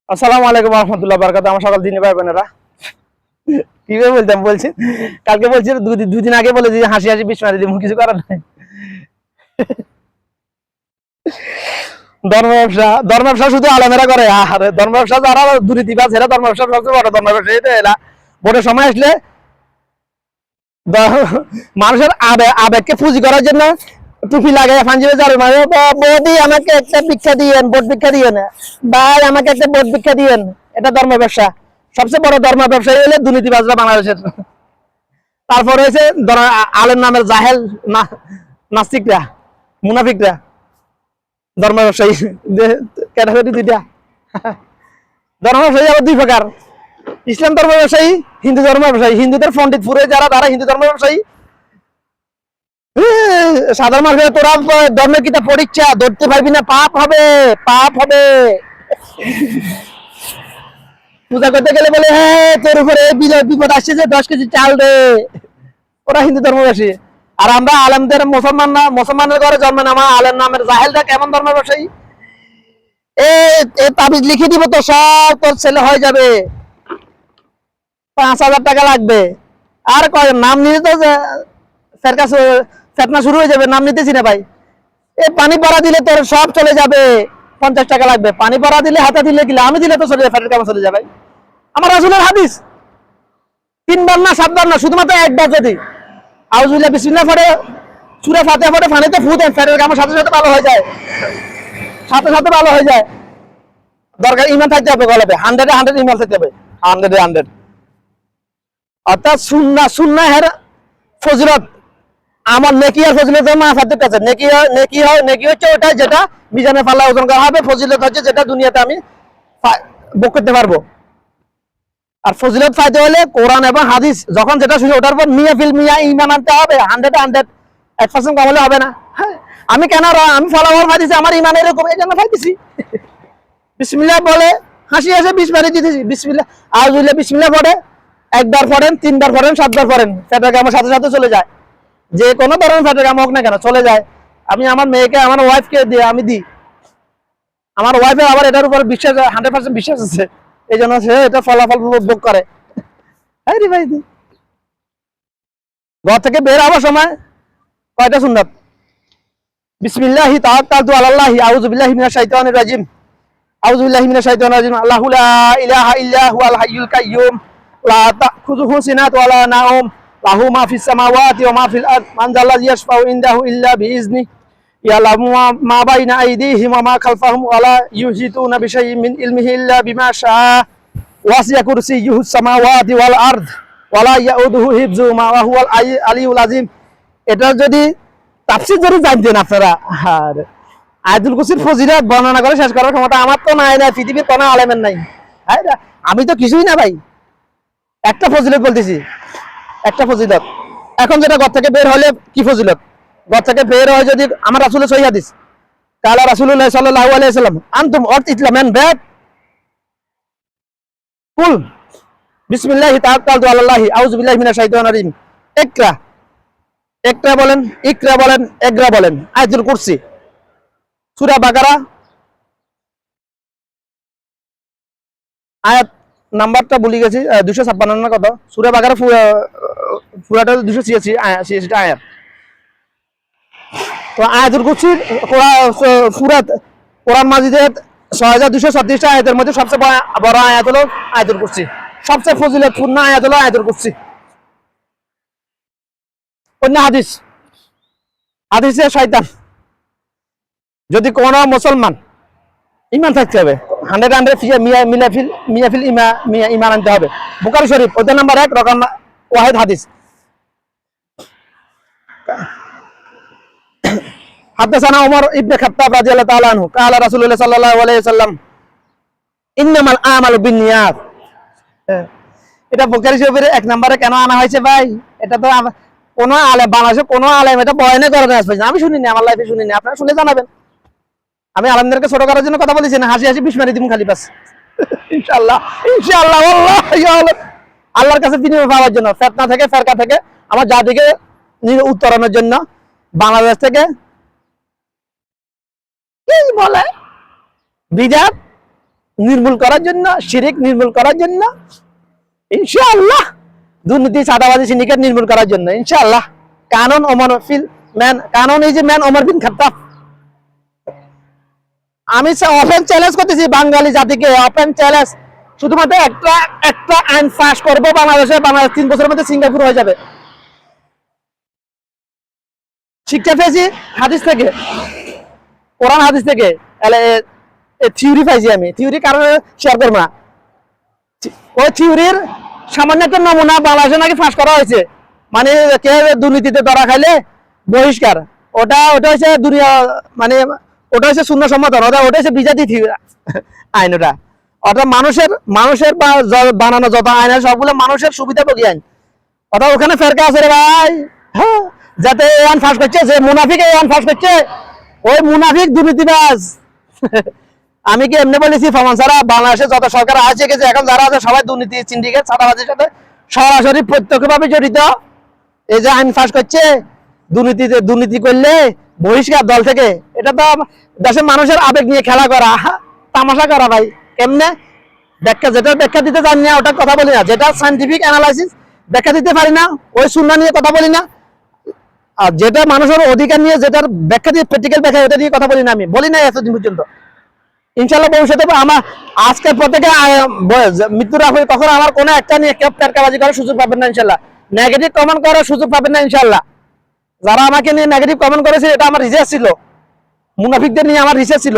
আসসালামু আলাইকুম ওয়া রাহমাতুল্লাহি ওয়া বারাকাতুহু। আমার সকল দিনী ভাই বোনেরা, কিভাবে বলতাম বলছি, কালকে বলছি দুদিন আগে বলে যে হাসি হাসি বিষ মারি দিব, কিছু করার নাই। ধর্ম ব্যবসা শুধু আলেমেরা করে। আর ধর্ম ব্যবসা যারা দুর্নীতিবাজ, এরা ধর্ম ব্যবসা সবচেয়ে বড় ধর্ম ব্যবসা। এটা এরা ভোটের সময় আসলে মানুষের আবেগকে পুঁজি করার জন্য টুপি লাগাই ফাঞ্জিবে জাল মারে, বৌদি আমাকে একটা ভিক্ষা দিয়েন, ভোট ভিক্ষা দিয়েন, ভাই আমাকে একটা ভোট ভিক্ষা দিয়েন। এটা ধর্ম ব্যবসা। সবচেয়ে বড় ধর্ম ব্যবসায়ী হলে দুর্নীতিবাজরা বাংলাদেশের। তারপরে হয়েছে আলেম নামের জাহেল নাস্তিকরা, মুনাফিকরা। ধর্ম ব্যবসায়ী ক্যাটাগরি দুইটা। ধর্ম ব্যবসায়ী আবার দুই প্রকার: ইসলাম ধর্ম ব্যবসায়ী, হিন্দু ধর্ম ব্যবসায়ী। হিন্দুদের পণ্ডিতপুরে যারা, তারা হিন্দু ধর্ম ব্যবসায়ী। সাধারণ মানুষের তোরা ধর্মের কিতাব পরীক্ষা ধরতে পারবি না, পাপ হবে, পাপ হবে। পূজা করতে গেলে বলে, হ্যাঁ তোর উপরে বিপদ আসছে যে 10 কেজি চাল দে। ওরা হিন্দু ধর্মবাসী। আর আমরা আলেমদের মুসলমান না, মুসলমানের ঘরে জন্ম নেওয়া আলেম নামের জাহেলটা কেমন ধর্ম ব্যবসায়ী? তাবিজ লিখে দিব তো সব তোর ছেলে হয়ে যাবে, 5,000 টাকা লাগবে। আর কয় নাম নিতে তো ফেতনা শুরু হয়ে যাবে, নাম নিতেছি না ভাই। পানি পড়া দিলে তোর সব চলে যাবে, 50 টাকা লাগবে। পানি পড়া দিলে, হাতে দিলে, দিলে আমি দিলে তো চলে যাবে, ফেটের কাম চলে যাবে। আমার রাসূলের হাদিস 3 বার না 7 বার না, শুধুমাত্র একবার যদি আউযুবিল্লাহ বিসমিল্লাহ পড়ে, সূরা ফাতিহা পড়ে, পানিতে ফু দেন, ফেটের কাম সাথে সাথে ভালো হয়ে যায়, সাথে সাথে ভালো হয়ে যায়। দরকার ঈমান থাকতে হবে গলাতে, 100 এ 100 ঈমান থাকতে হবে, 100 এ 100। অর্থাৎ সুন্নাহের ফজিলত, আমার নেকি আর ফজিলতের মাফাতের কাছে। নেকি হচ্ছে ওটা যেটা মিজানে পাল্লা ওজন করা হবে। ফজিলত হচ্ছে যেটা দুনিয়াতে আমি ভোগ করতে পারবো। আর ফজিলত পাইতে হলে কোরআন এবং হাদিস যখন যেটা শুনে ওটার পর মিয়া ঈমান আনতে হবে। 100 এ 100, 1% কম হলে হবে না। আমি কেন আমি ফলাফল পাইতেছি, আমার ঈমান এরকম, এই জন্য পাইতেছি। বিসমিল্লাহ বলে হাসি হাসি 20 বারে দিতেছি। বিসমিল্লাহ আউযুবিল্লাহ বিসমিল্লাহ পড়ে, একবার পড়েন, 3 বার পড়েন, 7 বার পড়েন, ফেটের কাম সাথে সাথে চলে যায়। যে কোনো ধরনের ফেটের কাম হোক না কেন চলে যায়। আমি আমার মেয়েকে, আমার ওয়াইফকে দিয়ে আমি দিই। আমার ওয়াইফের আবার এটার উপর বিশ্বাস, 100% বিশ্বাস আছে, এই জন্য সে এটা ফলাফল ভোগ করে। ভাই, ঘর থেকে বের হওয়ার সময় কয়টা সুন্নাত? বিসমিল্লাহি তাওয়াক্কালতু আলাল্লাহি, আউযু বিল্লাহি মিনাশ শাইতানির রাজিম, আউযু বিল্লাহি মিনাশ শাইতানির রাজিম। আল্লাহু লা ইলাহা ইল্লা হুয়াল হাইয়ুল কাইয়্যুম, লা তাখুযুহু সিনাতুন ওয়া লা নাওম, লাহু মা ফিস সামাওয়াতি ওয়া মা ফিল আরদ, মান যাল্লাযী ইয়াশফাউ ইনদাহু ইল্লা বিইজনিহি, ইয়ালামু মা বাইনা আইদিহিম ওয়া মা খালফাহুম, ওয়া লা ইউহিতুনা বিশাইইন মিন ইলমিহি ইল্লা বিমা শাআ, ওয়াসি'a কুরসিয়্যুহুস সামাওয়াতি ওয়াল আরদ, ওয়া লা ইয়াউদুহু হিফযুহুমা ওয়া হুয়াল আলিয়্যুল আযীম। এটা যদি তাফসীর যদি জানতেন আপনারা, আর আয়াতুল কুরসির ফজিলত বর্ণনা করে শেষ করার ক্ষমতা আমার তো নাই, পৃথিবীর কোনো আলেমের নাই। আমি তো কিছুই না ভাই, একটা ফজিলত বলতেছি, একটা ফজিলত। এখন যেটা ঘর থেকে বের হলে কি ফজিলত? ঘর থেকে বের হয় যদি আমার রাসূলের সহিহ হাদিস, কালা রাসূলুল্লাহ সাল্লাল্লাহু আলাইহি ওয়াসাল্লাম, আনতুম ইসলামান বাদ কুল বিসমিল্লাহি তাওয়াক্কালতু আলাল্লাহি, আউযু বিল্লাহি মিনাশ শাইতানির রাজিম, ইকরা বলেন, ইকরা বলেন, ইকরা বলেন, আয়াতুল কুরসি, সূরা বাকারা, আয়াত নাম্বারটা ভুলে গেছি, 256 না কত? সূরা বাকারা পুরাটা 286 টা আয়াত। তো আয়াতুল কুরসির সূরাত কোরআন মাজিদের 6236 টা আয়াতের মধ্যে সবচেয়ে বড় আয়াত হলো আয়াতুল কুরসি। সবচেয়ে ফজিলতপূর্ণ আয়াত হলো আয়াতুল কুরসি। অন্য হাদিসে শয়তান, যদি কোনো মুসলমান ঈমান থাকতে হবে, 100 মিয়াফিল ঈমান আনতে হবে। বুখারী শরীফ অধ্যায় নাম্বার 1 রকম ওয়াহিদ হাদিস। হাদাসানা ওমর ইবনে খাত্তাব রাদিয়াল্লাহু তাআলা আনহু ক্বালা রাসূলুল্লাহ সাল্লাল্লাহু আলাইহি ওয়াসাল্লাম ইন্নামাল আমালু বিন্নিয়াত। এটা বুখারী শরীফের 1 নম্বরে কেন আনা হয়েছে ভাই? এটা তো কোন আলেম, বাংলাদেশে কোন আলেম এটা বয়ানে করে না, আমি শুনিনি, আমার লাইফে শুনিনি। আপনারা শুনে জানাবেন। আমি আলেমদেরকে ছোট করার জন্য কথা বলেছি না, হাসি হাসি বিষ মারি দিমু খালি বাস। ইনশাআল্লাহ, ইনশাআল্লাহ, আল্লাহ ইয়া আল্লাহ, আল্লাহর কাছে বিনিময় পাওয়ার জন্য, ফিতনা থেকে, ফেরকা থেকে, আমার জাতিকে উত্তরণের জন্য। বাংলাদেশ থেকে কি বলে বিজাত নির্মূল করার জন্য, শিরিক নির্মূল করার জন্য, ইনশাআল্লাহ দুর্নীতি চাঁদাবাজি সিন্ডিকেট নির্মূল করার জন্য ইনশাআল্লাহ। কানুন ওমর ফিল ম্যান, কানুন ইজ এ ম্যান ওমর বিন খাত্তাব। আমি ওপেন চ্যালেঞ্জ করতেছি বাঙালি জাতিকে, ওপেন চ্যালেঞ্জ, শুধুমাত্র একটা আইন পাস করবো বাংলাদেশে, বাংলাদেশ 3 বছরের মধ্যে সিঙ্গাপুর হয়ে যাবে। শিক্ষা পেয়েছি হাদিস থেকে, কোরআন হাদিস থেকে, থিওরি পাইছি আমি, থিওরি কারণে শেয়ার করবো না। ওই থিওরির সামান্য একটা নমুনা বাংলাদেশে নাকি ফাঁস করা হয়েছে, মানে কে দুর্নীতিতে ধরা খাইলে বহিষ্কার, ওটা হচ্ছে দুনিয়া, মানে ওটা হচ্ছে শূন্য সম্মতন, ওটা হচ্ছে বিজাতি আইন। ওটা মানুষের বানানো যত আইন আছে সবগুলো মানুষের সুবিধাভোগী আইন। ওটা ওখানে ফেরকা আছে রে ভাই, হ্যাঁ, যাতে এই আইন ফাঁস করছে, যে মুনাফিক এই আইন ফাঁস করছে, ওই মুনাফিক দুর্নীতিবাজ। আমি কি এমনি বলেছি ফমান ছাড়া বাংলাদেশে যত সরকার আছে গেছে এখন যারা আছে সবাই দুর্নীতি সিন্ডিকেট চাঁদাবাজির সাথে সরাসরি প্রত্যক্ষভাবে জড়িত। এই যে আইন পাস করছে, দুর্নীতি করলে বহিষ্কার দল থেকে, এটা তো দেশের মানুষের আবেগ নিয়ে খেলা করা, তামাশা করা ভাই। কেমনে যেটা ব্যাখ্যা দিতে জানি না ওটা কথা বলি না, যেটা সাইন্টিফিক অ্যানালাইসিস ব্যাখ্যা দিতে পারি না ওই শূন্য নিয়ে কথা বলি না, আর যেটা মানুষের অধিকার নিয়ে যেটার ব্যাখ্যা দিয়ে প্র্যাকটিক্যাল ব্যাখ্যা ওটা দিয়ে কথা বলি না, আমি বলি না এতদিন পর্যন্ত। ইনশাল্লাহ ভবিষ্যতে আমার আজকের পর থেকে মৃত্যুর আগে কখনো আমার কোনো একটা নিয়ে কেউ টারকাবাজি করার সুযোগ পাবেন না ইনশাল্লাহ, নেগেটিভ কমেন্ট করার সুযোগ পাবেন না ইনশাল্লাহ। যারা আমাকে নিয়ে নেগেটিভ কমেন্ট করেছে এটা আমার রিসার্চ ছিল, মুনাফিকদের নিয়ে আমার রিসার্চ ছিল।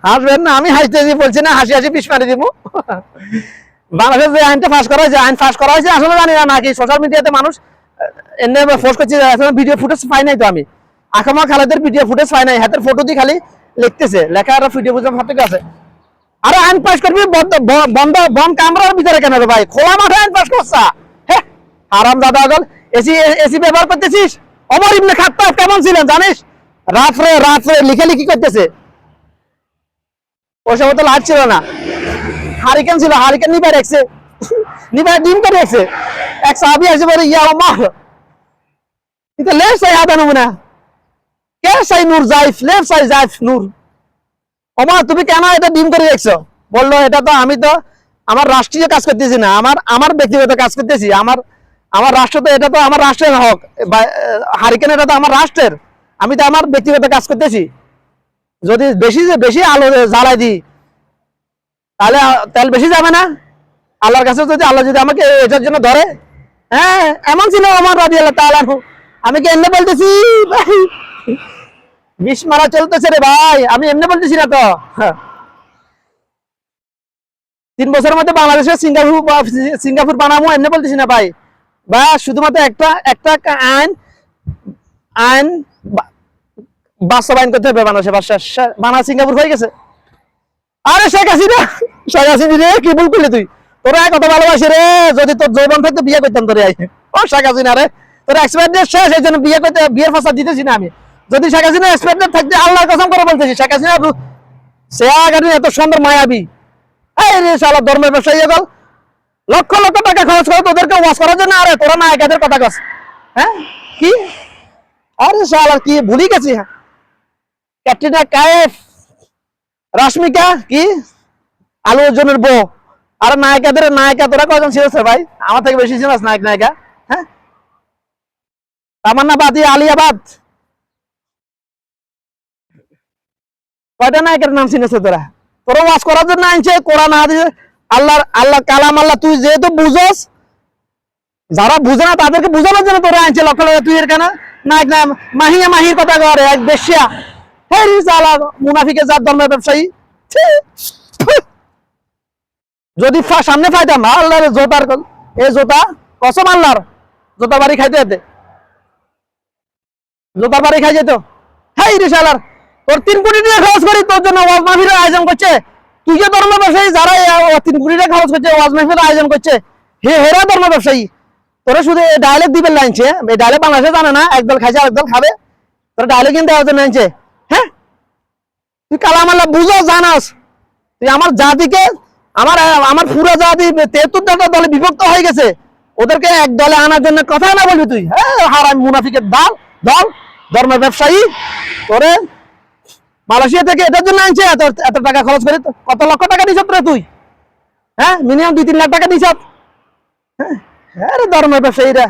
হাসবেন না, আমি হাসতে বলছি না, হাসি হাসি পিস মারি দিব। বাংলাদেশের যে আইনটা পাস করা হয়েছে, আইন পাস করা হয়েছে আসলে জানি না নাকি সোশ্যাল মিডিয়াতে মানুষ এনে পোস্ট করছে, ভিডিও ফুটেজ পাই নাই তো আমি, আকামা খালেদের ভিডিও ফুটেজ পাই নাই, হাতের ফটো দিয়ে খালি লিখতেছে, লেখা আর ভিডিও ফুটেজ ফটো আছে। আরে আইন পাস করবি বন্ধ কামরার ভিতরে কেন রে ভাই, খোলা মাঠে আইন পাস করছা, হ্যাঁ আরাম দাদা আগল এসি ব্যবহার করতেছিস। ওমর ইবনে খাত্তাব কেমন ছিলেন জানিস, রাত্রে লিখি করতেছে, ওই সময় তো লাইট ছিল না, হারিকেন ছিল, হারিকেন নিবে রেখছে, নিবে ডিম করে রেখছে, এক সাহাবী আসে বলে ইয়া ওমর কিন্তু লেফট সাইড আদা নমুনা কে সাই নূর জাইফ, লেফট সাইড জাইফ নূর, ওমর তুমি কেন এটা ডিম করে রেখছো? বললো এটা তো আমি তো আমার রাষ্ট্রীয় কাজ করতেছি না, আমার ব্যক্তিগত কাজ করতেছি, আমার রাষ্ট্র তো, এটা তো আমার রাষ্ট্রের হক, হারিকেন এটা তো আমার রাষ্ট্রের, আমি তো আমার ব্যক্তিগত কাজ করতেছি, যদি বেশি আলো জ্বালাই দিই তাহলে তেল বেশি যাবে না আল্লাহর কাছে, যদি আল্লাহ যদি আমাকে এটার জন্য ধরে। হ্যাঁ এমন ছিল আমার রাদিয়াল্লাহু তাআলা, আমি কি এমনি বলতেছি ভাই, বিষ মারা চলতেছে রে ভাই, আমি এমনি বলতেছি না তো। 3 বছরের মধ্যে বাংলাদেশে সিঙ্গাপুর বানাবো এমনি বলতেছি না ভাই, বা শুধুমাত্র একটা আইন বাস্তবায়ন করতে হবে বাংলাদেশে, বাংলা সিঙ্গাপুর হয়ে গেছে। আরে শেখ হাসিনা রে কি ভুল করলি তুই, তোরা কত ভালোবাসি রে, যদি তোর যৌবন থাকতো বিয়ে করতাম তোরে, ও শেখ হাসিনা রে, তোর এক্সপায়ার ডেট শেষ, এই জন্য বিয়ের ফাঁসা দিতেছি না আমি। যদি শেখ হাসিনা এক্সপায়ার ডেট থাকতে আল্লাহর কসম করে বলতেছি, শেখ হাসিনা সে আগে এত সুন্দর মায়াবী, এই রে শালা ধর্মের ব্যবসায়ী গল, লক্ষ লক্ষ টাকা খরচ করে তোদেরকে ওয়াশ করার জন্য, আরে তোরা না একাদের কথা কস, হ্যাঁ কি, আরে শালা কি ভুলি গেছি, ক্যাটরিনা কাইফ, রাশমিকা কি আলু অর্জুনের বউ, আর নায়িকা তোরা কয়জন ছিল ভাই, আমার থেকে বেশি ছিল নায়িকা, হ্যাঁ তামান্না বাদ, আলিয়া বাদ, কয়টা নায়িকার নাম চিনেছে তোরা ওয়াজ করার জন্য আনছে, কোরআন হাদিস আল্লাহ কালাম আল্লাহ, তুই যেহেতু বুঝোস, যারা বুঝে না তাদেরকে বুঝানোর জন্য তোরা আনছে লক্ষ লক্ষ, তুই এর কেন নায়ক না মাহির কথা করে, এক বেশ্যা, হ্যাঁ মুনাফিকে জাত ধর্মের ব্যবসায়ী। যদি সামনে পাইতাম আল্লাহর জোতার, এই জোতা কসম আল্লাহর, জোতা বাড়ি খাইতে যেতে, জোতার বাড়ি খাই যেত, হ্যাঁ রে শালার, তোর 3 কোটি টাকা খরচ করি তোর জন্য ওয়াজ মাহফিলের আয়োজন করছে, তুই যে ধর্ম ব্যবসায়ী, যারা 3 কোটি টাকা খরচ করছে ওয়াজ মাহফিলের আয়োজন করছে, হেরা ধর্ম ব্যবসায়ী, তোরা শুধু ডায়লগ দিবেন লাইনছে, এই ডায়লগ বাংলাদেশে জানে না, একদল খাইছে আরেকদল খাবে, তোরা ডায়লগ কিন্তু দেওয়ার জন্য আনছে। হ্যাঁ তুই কালাম আল্লাহ বুঝো জানাস, তুই আমার জাতিকে, আমার পুরো জাতি 73টা দলে বিভক্ত হয়ে গেছে, ওদেরকে এক দলে আনার জন্য কথা না বলবি তুই, হ্যাঁ হারাম মুনাফিকের দল ধর্মের ব্যবসায়ী, তোরে মালয়েশিয়া থেকে এটার জন্য আনছে এত এত টাকা খরচ করে, কত লক্ষ টাকা দিছ তুই? হ্যাঁ, মিনিমাম 2-3 লাখ টাকা দিছ। হ্যাঁ রে, ধর্মের ব্যবসায়ীরা।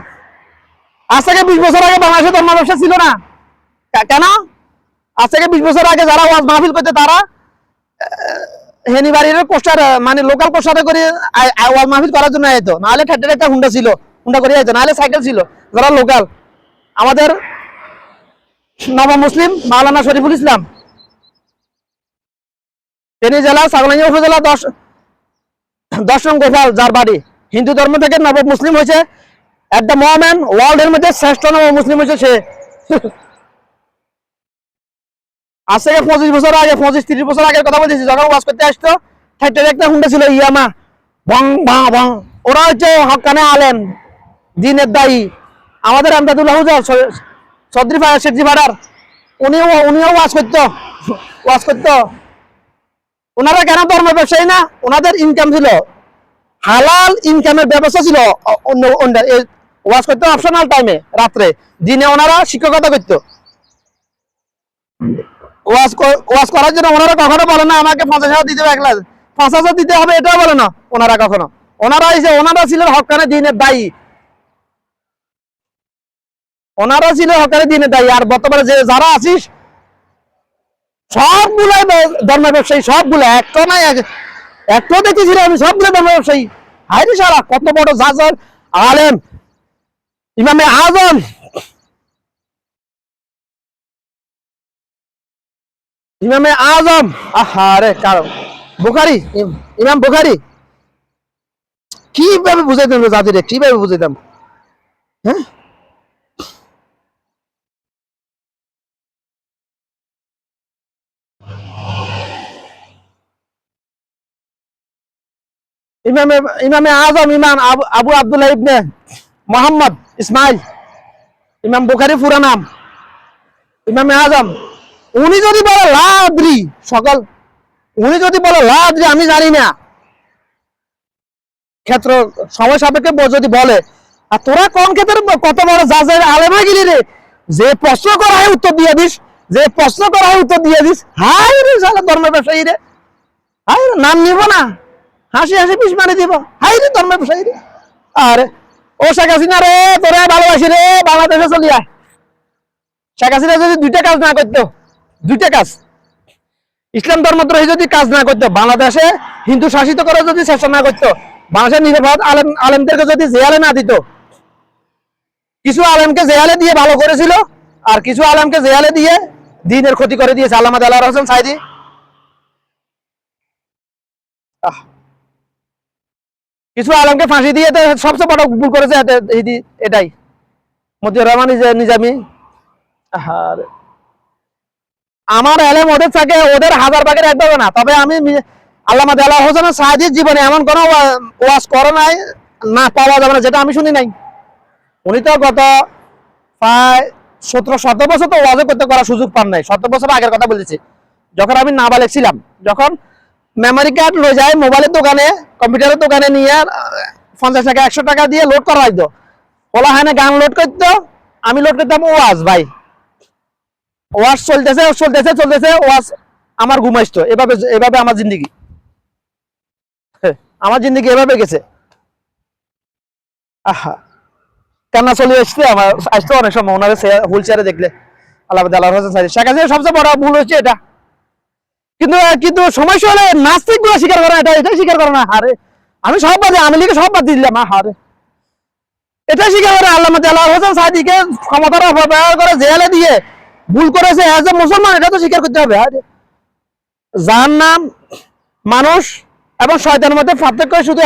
আজ থেকে 20 বছর আগে বাংলাদেশে ধর্ম ব্যবসা ছিল না। কেন? আজ থেকে 20 বছর আগে যারা ওয়াজ মাহফিল করতে, তারা হেনি বাড়ির পোস্টার, মানে লোকাল পোস্টারে করে ওয়াজ মাহফিল করার জন্য আইতো, নাহলে ঠেটের একটা হুন্ডা ছিল, হুন্ডা করে আইতো, নাহলে সাইকেল ছিল। যারা লোকাল, আমাদের নবাব মুসলিম মাওলানা শরীফুল ইসলাম, ফেনী জেলা ছাগলনাইয়া উপজেলা 10 নং গোপাল, যার বাড়ি, হিন্দু ধর্ম থেকে নবাব মুসলিম হয়েছে। এট দ্য মোমেন্ট ওয়ার্ল্ড এর মধ্যে শ্রেষ্ঠ নবাব মুসলিম হয়েছে সে। আজ থেকে 25 বছর আগে, 25-30 বছর আগের কথা বলতেছি, যখন ওয়াজ করতে আসতো, ঠাইটের একটা হুন্ডা ছিল ইয়ামা, ভং ভং ভং। ওরা হচ্ছে হকানে আলেম, দিনের দায়ী। আমাদের আমদাদুল্লাহ হুজুর চৌধুরী শেখজি ভাড়ার, উনিও ওয়াজ করতো। ওনারা কেন ধর্ম ব্যবসায়ী না? ওনাদের ইনকাম ছিল, হালাল ইনকামের ব্যবস্থা ছিল। ওয়াজ করতো অপশনাল টাইমে, রাত্রে। দিনে ওনারা শিক্ষকতা করতো। ওয়াজ করার জন্য ওনারা কখনো বলে না আমাকে 50,000 দিতে হবে, 5,000 দিতে হবে, এটাও বলে না ওনারা কখনো। ওনারা ছিলেন হকানে দিনের দায়ী। আর বর্তমানে যে যারা আছিস, সবগুলাই ধর্ম ব্যবসায়ী, সবগুলো, একটা নাই, একটা দেখেছিল আমি, সবগুলো ধর্ম ব্যবসায়ী। হাইরে সারা কত বড় জাজর আলেম, ইমামে আজম, আহারে কারণ বুখারী, ইমাম বুখারী। কিভাবে বুঝাইতাম জাতিরে, কিভাবে বুঝাইতাম? হ্যাঁ, ইমামে আজম ইমাম আবু আব্দুল্লাহ ইবনে মোহাম্মদ ইসমাইল, ইমাম বুখারী পুরা নাম ইমামে আজম। উনি যদি বলে লাদ্রি, উনি যদি বলে লাদ্রি, আমি জানি না, ক্ষেত্র সময় সাপেক্ষে যদি বলে, আর তোরা কোন ক্ষেত্রে কত বড় জাজের আলেম হয়ে গেলি রে, যে প্রশ্ন করা হয় উত্তর দিয়ে দিস, হাই রে শালা ধর্মের ব্যবসায়ী রে, হাই রে, নাম নিব না, হাসি হাসি পিস মারি দিব, হাই রে ধর্মের ব্যবসায়ী রে। আরে ও শেখ হাসিনা রে, তোরা ভালোবাসি রে, বাংলাদেশে চলি আয়। শেখ হাসিনা যদি 2টা কাজ না করতো, 2টা কাজ, ইসলাম ধর্মদ্রোহী যদি কাজ না করতো, বাংলাদেশে হিন্দু শাসিত করে যদি চেষ্টা না করতো, বাংলাদেশের নিরাপদ আলেমদেরকে যদি জেহালে না দিত, কিছু আলেমকে জেহালে দিয়ে ভালো করেছিল, আর কিছু আলেমকে জেহালে দিয়ে দ্বীনের ক্ষতি করে দিয়েছে। আল্লামা দেলোয়ার হোসেন সাঈদী, কিছু আলেমকে ফাঁসি দিয়ে সবচেয়ে বড় ভুল করেছে এটাই মতিউর রহমান নিজামী। আমার এলেম ওদের থাকে, ওদের 1000 ভাগের 1 ভাগও না। তবে আমি আল্লামা দেলোয়ার হোসেন সাঈদীর জীবনে এমন কোনো ওয়াজ করে নাই, না পাওয়া যাবে না, যেটা আমি শুনি নাই। উনি তো গত প্রায় 17 বছর তো ওয়াজ করতে করার সুযোগ পান নাই। 17 বছর আগের কথা বলতেছি, যখন আমি নাবালেগ ছিলাম, যখন মেমোরি কার্ড লয়ে যায় মোবাইলের দোকানে, কম্পিউটারের দোকানে নিয়ে 50 টাকা 100 টাকা দিয়ে লোড করা হইতো। বলা হয় না, গান লোড করতো, আমি লোড করতাম ওয়াজ। ভাই ওয়াজ চলতেছে, ওয়াজ আমার ঘুমাইতো। এভাবে আমার জিন্দিগি, এভাবে গেছে। আহা, কান্না চলে আসতো অনেক সময় ওনার হুইল চেয়ারে দেখলে। আল্লামা দেলোয়ার হোসেন সাঈদী, শেখ হাসিনার সবচেয়ে বড় ভুল হচ্ছে এটা। কিন্তু সমস্যা হলে নাস্তিক গুলো স্বীকার করে না, এটাই স্বীকার করে না। হারে আমি সব বাদে, আমি লিখে সব বাদ দিলাম, হারে এটাই স্বীকার করে। আল্লামা দেলোয়ার হোসেন সাঈদীকে ক্ষমতার অপব্যবহার করে জেলে দিয়ে ভুল করেছে এজ এ মুসলমান, এটা তো স্বীকার করতে হবে। যার নাম মানুষ এবং শয়তানের মধ্যে পার্থক্য শুধু